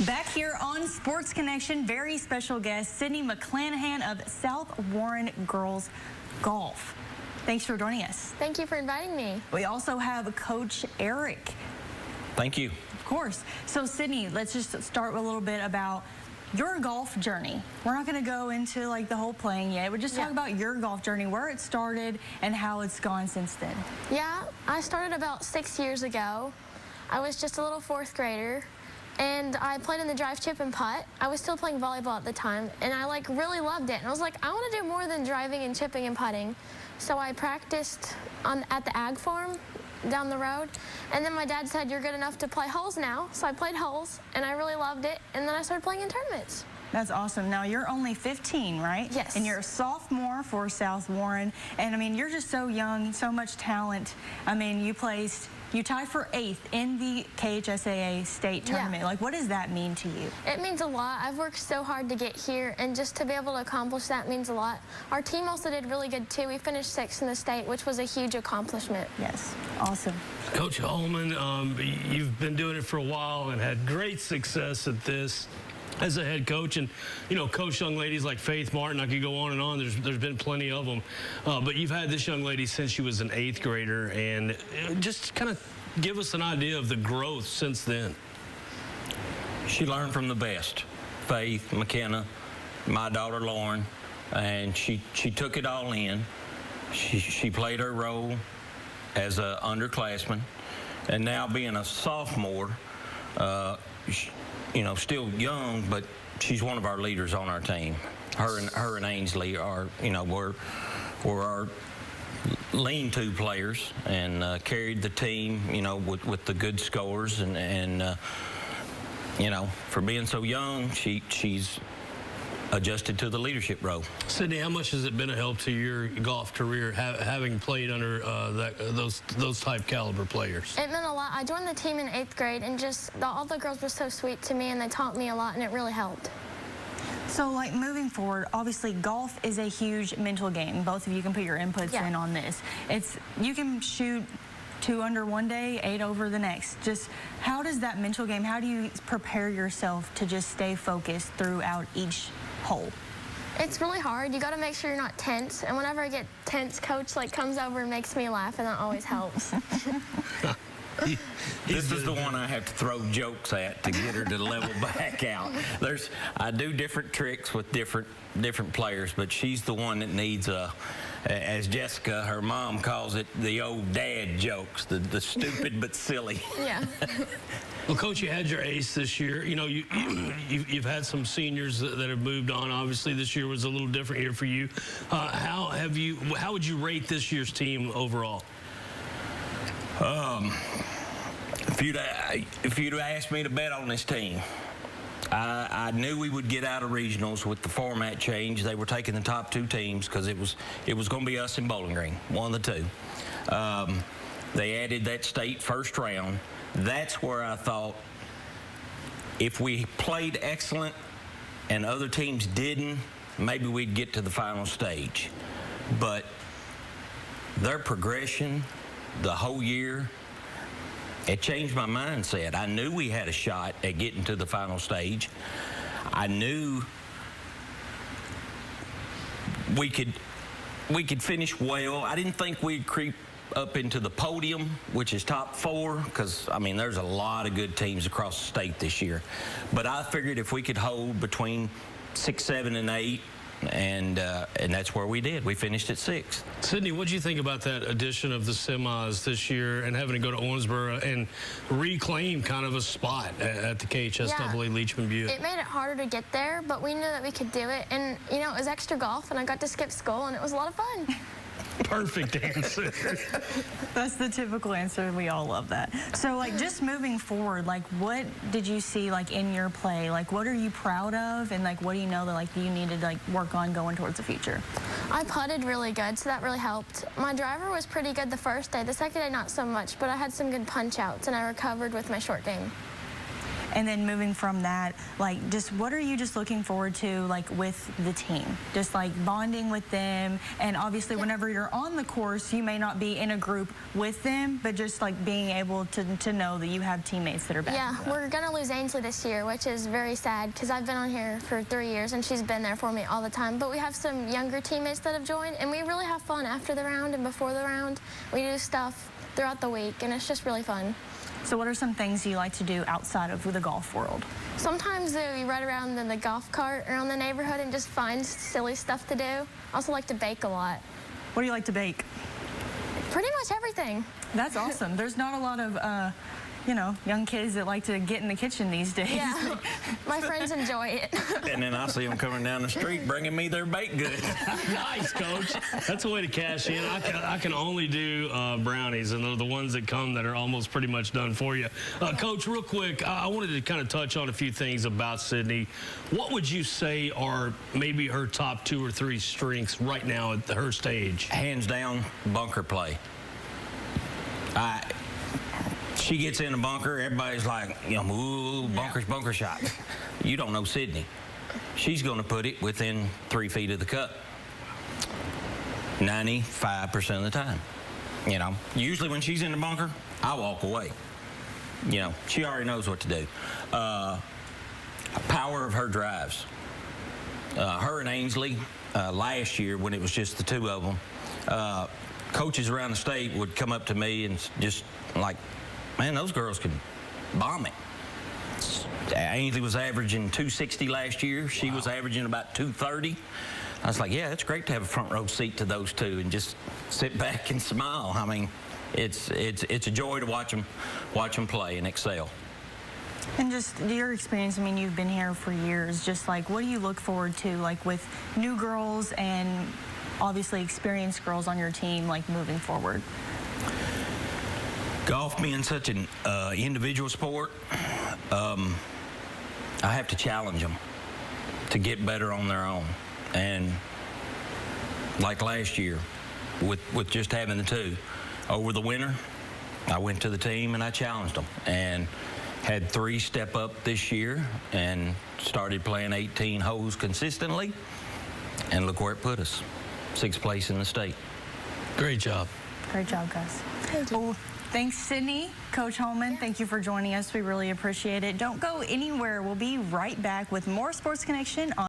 Back here on Sports Connection, very special guest, Sydney McClanahan of South Warren Girls Golf. Thanks for joining us. Thank you for inviting me. We also have Coach Eric. Thank you. Of course. So Sydney, let's just start with a little bit about your golf journey. We're not going to go into like the whole playing yet. We're just talk about your golf journey, where it started and how it's gone since then. Yeah, I started about 6 years ago. I was just a little fourth grader, and I played in the drive, chip, and putt. I was still playing volleyball at the time, and I really loved it. And I was like, I want to do more than driving and chipping and putting. So I practiced at the ag farm down the road, and then my dad said, you're good enough to play holes now. So I played holes, and I really loved it, and then I started playing in tournaments. That's awesome. Now, you're only 15, right? Yes. And you're a sophomore for South Warren. And, I mean, you're just so young, so much talent. I mean, you tied for 8th in the KHSAA state tournament. Like, what does that mean to you? It means a lot. I've worked so hard to get here, and just to be able to accomplish that means a lot. Our team also did really good, too. We finished 6th in the state, which was a huge accomplishment. Yes. Awesome. Coach Holman, you've been doing it for a while and had great success at this as a head coach, and coach young ladies like Faith Martin. I could go on and on. There's been plenty of them, but you've had this young lady since she was an 8th grader, and just kind of give us an idea of the growth since then. She learned from the best. Faith, McKenna, my daughter Lauren, and she took it all in. She played her role as an underclassman, and now being a sophomore, still young, but she's one of our leaders on our team. Her and Ainsley are, were our lean-to players, and carried the team, with the good scores, and for being so young, she's adjusted to the leadership role. Sydney, how much has it been a help to your golf career having played under those type caliber players? It meant a lot. I joined the team in 8th grade, and all the girls were so sweet to me, and they taught me a lot, and it really helped. So, like, moving forward, obviously golf is a huge mental game. Both of you can put your inputs in on this. You can shoot 2 under one day, 8 over the next. Just how does that mental game, how do you prepare yourself to just stay focused throughout each hole? It's really hard. You got to make sure you're not tense. And whenever I get tense, coach comes over and makes me laugh, and that always helps. This is the one I have to throw jokes at to get her to level back out. I do different tricks with different players, but she's the one that needs as Jessica, her mom, calls it, the old dad jokes, the stupid but silly. Yeah. Well, Coach, you had your ace this year. You've had some seniors that have moved on. Obviously, this year was a little different year for you. How would you rate this year's team overall? If you'd asked me to bet on this team, I knew we would get out of regionals with the format change. They were taking the top 2 teams because it was going to be us and Bowling Green, one of the 2. They added that state first round. That's where I thought if we played excellent and other teams didn't, maybe we'd get to the final stage. But their progression the whole year, it changed my mindset. I knew we had a shot at getting to the final stage. I knew we could finish well. I didn't think we'd creep up into the podium, which is top 4, because, I mean, there's a lot of good teams across the state this year. But I figured if we could hold between 6, 7, and 8, and that's where we did. We finished at 6th. Sydney, what do you think about that addition of the semis this year and having to go to Owensboro and reclaim kind of a spot at the KHSAA Leachman Buick? It made it harder to get there, but we knew that we could do it. And, it was extra golf, and I got to skip school, and it was a lot of fun. Perfect answer. That's the typical answer. We all love that. So, like, just moving forward, like, what did you see, like, in your play? Like, what are you proud of, and, like, what do you know that, like, you need to, like, work on going towards the future? I putted really good, so that really helped. My driver was pretty good the first day. The second day, not so much, but I had some good punch-outs, and I recovered with my short game. And then moving from that, like, just what are you just looking forward to, like, with the team? Just like bonding with them, and obviously whenever you're on the course, you may not be in a group with them, but just like being able to know that you have teammates that are back. Yeah, we're gonna lose Ainsley this year, which is very sad because I've been on here for 3 years and she's been there for me all the time. But we have some younger teammates that have joined, and we really have fun after the round and before the round. We do stuff throughout the week, and it's just really fun. So what are some things you like to do outside of the golf world? Sometimes we ride around in the golf cart around the neighborhood and just find silly stuff to do. I also like to bake a lot. What do you like to bake? Pretty much everything. That's awesome. There's not a lot of, you know, young kids that like to get in the kitchen these days. Yeah, my friends enjoy it. And then I see them coming down the street bringing me their baked goods. Nice, Coach. That's a way to cash in. I can only do brownies, and they're the ones that come that are almost pretty much done for you. Coach, real quick, I wanted to kind of touch on a few things about Sydney. What would you say are maybe her top 2 or 3 strengths right now at her stage? Hands down, bunker play. She gets in the bunker, everybody's like, you know, ooh, bunker shot. You don't know Sydney. She's going to put it within 3 feet of the cup 95% of the time. You know, usually when she's in the bunker, I walk away. You know, she already knows what to do. Power of her drives. Her and Ainsley, last year when it was just the 2 of them, coaches around the state would come up to me and just like, man, those girls can bomb it. Ainsley was averaging 260 last year. She was averaging about 230. I was like, yeah, it's great to have a front row seat to those two and just sit back and smile. I mean, it's a joy to watch them play and excel. And just your experience, I mean, you've been here for years. Just like, what do you look forward to, like with new girls and obviously experienced girls on your team, like moving forward? Golf being such an individual sport, I have to challenge them to get better on their own. And like last year, with just having the 2, over the winter, I went to the team and I challenged them and had 3 step up this year and started playing 18 holes consistently. And look where it put us, 6th place in the state. Great job. Great job, guys. Thank you. Well, thanks, Sydney. Coach Holman, thank you for joining us. We really appreciate it. Don't go anywhere. We'll be right back with more Sports Connection on